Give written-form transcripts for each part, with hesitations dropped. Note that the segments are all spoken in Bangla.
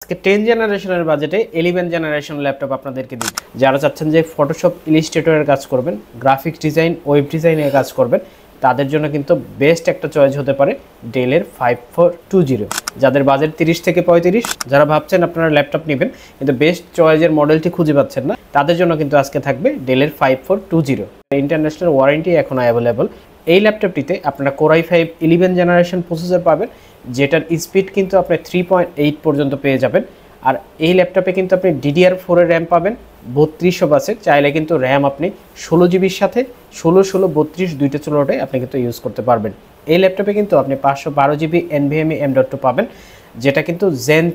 আজকে 10 জেনারেশনের বাজেটে 11 জেনারেশন ল্যাপটপ আপনাদেরকে দিই। যারা চাচ্ছেন যে ফটোশপ ইলাস্ট্রেটরের কাজ করবেন, গ্রাফিক্স ডিজাইন, ওয়েব ডিজাইনের কাজ করবেন, তাদের জন্য কিন্তু বেস্ট একটা চয়েস হতে পারে ডেলের 5420। যাদের বাজেট 30 থেকে 35, যারা ভাবছেন আপনারা ল্যাপটপ নেবেন কিন্তু বেস্ট চয়েসের মডেলটি খুঁজে পাচ্ছেন না, তাদের জন্য কিন্তু আজকে থাকবে ডেলের 5420। ইন্টারন্যাশনাল ওয়ারেন্টি এখন অ্যাভেলেবল। এই ল্যাপটপটিতে আপনারা Core i5 11 জেনারেশন প্রসেসর পাবেন, যেটার স্পিড কিন্তু আপনি 3.8 পর্যন্ত পেয়ে যাবেন। আর এই ল্যাপটপে কিন্তু আপনি DDR4 এর র্যাম পাবেন 3200 বাসের। চাইলে কিন্তু র্যাম আপনি 16 জিবির সাথে 16, 32 দুইটা চুলোটাই আপনি কিন্তু ইউজ করতে পারবেন। এই ল্যাপটপে কিন্তু আপনি 512 জিবি NVMe M.2 পাবেন, যেটা কিন্তু Zen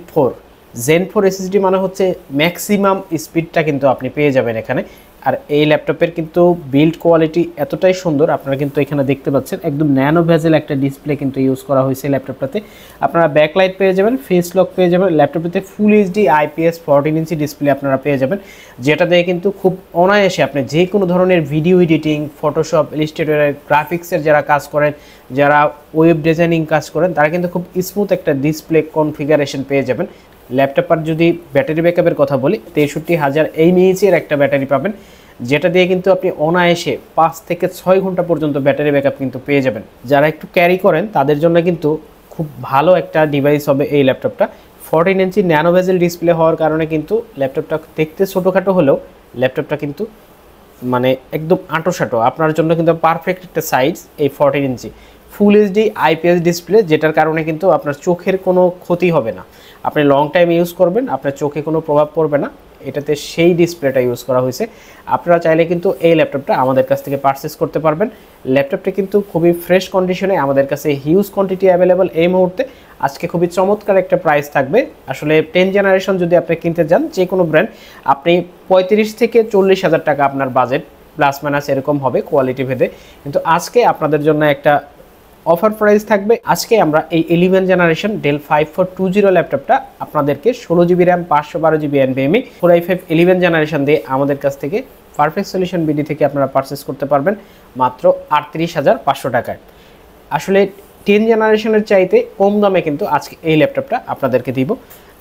4 SSD মানে হচ্ছে ম্যাক্সিমাম স্পিডটা কিন্তু আপনি পেয়ে যাবেন এখানে। আর এই ল্যাপটপের কিন্তু বিল্ড কোয়ালিটি এতটাই সুন্দর, আপনারা কিন্তু এখানে দেখতে পাচ্ছেন একদম ন্যানো ভেজেল একটা ডিসপ্লে কিন্তু ইউজ করা হয়েছে ল্যাপটপটাতে। আপনারা ব্যাকলাইট পেয়ে যাবেন, ফেস লক পেয়ে যাবেন, ল্যাপটপটিতে ফুল HD IPS 14 ইঞ্চি ডিসপ্লে আপনারা পেয়ে যাবেন, যেটা দিয়ে কিন্তু খুব অনায়াসে আপনি যে কোনো ধরনের ভিডিও এডিটিং, ফটোশপ, ইলাস্ট্রেটরের, গ্রাফিক্সের যারা কাজ করেন, যারা ওয়েব ডিজাইনিং কাজ করেন, তারা কিন্তু খুব স্মুথ একটা ডিসপ্লে কনফিগারেশন পেয়ে যাবেন। ল্যাপটপের যদি ব্যাটারি ব্যাকআপের কথা বলি, 63000 mAh এর একটা ব্যাটারি পাবেন, যেটা দিয়ে কিন্তু আপনি অনায়াসে 5 থেকে 6 ঘন্টা পর্যন্ত ব্যাটারি ব্যাকআপ কিন্তু পেয়ে যাবেন। যারা একটু ক্যারি করেন তাদের জন্য কিন্তু খুব ভালো একটা ডিভাইস হবে এই ল্যাপটপটা। 14 ইঞ্চি ন্যানো ভেজেল ডিসপ্লে হওয়ার কারণে কিন্তু ল্যাপটপটা দেখতে ছোটোখাটো হলেও ল্যাপটপটা কিন্তু মানে একদম আঁটোসাঁটো, আপনার জন্য কিন্তু পারফেক্ট একটা সাইজ। এই 14 ইঞ্চি ফুল HD IPS ডিসপ্লে, যেটার কারণে কিন্তু আপনার চোখের কোনো ক্ষতি হবে না। আপনি লং টাইম ইউজ করবেন, আপনার চোখে কোনো প্রভাব পড়বে না, এটাতে সেই ডিসপ্লেটা ইউজ করা হয়েছে। আপনারা চাইলে কিন্তু এই ল্যাপটপটা আমাদের কাছ থেকে পারচেস করতে পারবেন। ল্যাপটপটা কিন্তু খুবই ফ্রেশ কন্ডিশনে, আমাদের কাছে হিউজ কোয়ান্টিটি অ্যাভেলেবল এই মুহূর্তে। আজকে খুবই চমৎকার একটা প্রাইস থাকবে। আসলে 10 জেনারেশন যদি আপনি কিনতে যান যে কোনো ব্র্যান্ড, আপনি 35 থেকে 40,000 টাকা আপনার বাজেট প্লাস মাইনাস এরকম হবে কোয়ালিটি ভেদে। কিন্তু আজকে আপনাদের জন্য একটা অফার প্রাইস থাকবে। আজকে আমরা এই 11 জেনারেশন ডেল 5420 ল্যাপটপটা আপনাদেরকে 16 GB RAM, 512 GB NVMe Core i5 11 generation দিয়ে আমাদের কাছ থেকে পারফেক্ট সলিউশন BD থেকে আপনারা পারচেস করতে পারবেন মাত্র 38,500 টাকায়। আসলে 10 জেনারেশনের চাইতে কম দামে কিন্তু আজকে এই ল্যাপটপটা আপনাদেরকে দিব।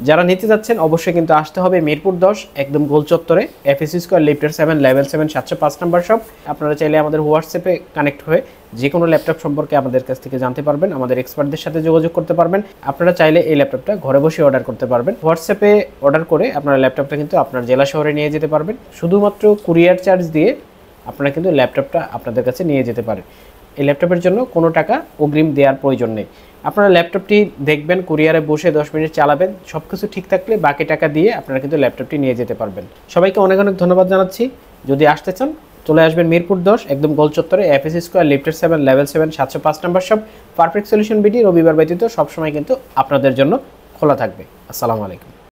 যারা নিতে যাচ্ছেন অবশ্যই কিন্তু আসতে হবে মিরপুর 10 একদম গোল চত্বরে, FSC square লিফটার 7 level 7 705 number shop. আপনারা চাইলে আমাদের হোয়াটসঅ্যাপে কানেক্ট হয়ে যে কোনো ল্যাপটপ সম্পর্কে আমাদের কাছ থেকে জানতে পারবেন, আমাদের এক্সপার্টদের সাথে যোগাযোগ করতে পারবেন। আপনারা চাইলে এই ল্যাপটপটা ঘরে বসে অর্ডার করতে পারবেন। হোয়াটসঅ্যাপে অর্ডার করে আপনারা ল্যাপটপটা কিন্তু আপনার জেলা শহরে নিয়ে যেতে পারবেন। শুধুমাত্র কুরিয়ার চার্জ দিয়ে আপনারা কিন্তু ল্যাপটপটা আপনাদের কাছে নিয়ে যেতে পারেন। এই ল্যাপটপের জন্য কোনো টাকা অগ্রিম দেওয়ার প্রয়োজন নেই। আপনারা ল্যাপটপটি দেখবেন, কুরিয়ারে বসে 10 মিনিট চালাবেন, সব কিছু ঠিক থাকলে বাকি টাকা দিয়ে আপনারা কিন্তু ল্যাপটপটি নিয়ে যেতে পারবেন। সবাইকে অনেক অনেক ধন্যবাদ জানাচ্ছি। যদি আসতে চান চলে আসবেন মিরপুর 10 একদম গোল চত্বরে, FSC square লিফটার 7 level 7 705 number shop. Perfect solution BD রবিবার ব্যতীত সবসময় কিন্তু আপনাদের জন্য খোলা থাকবে। আসসালামু আলাইকুম।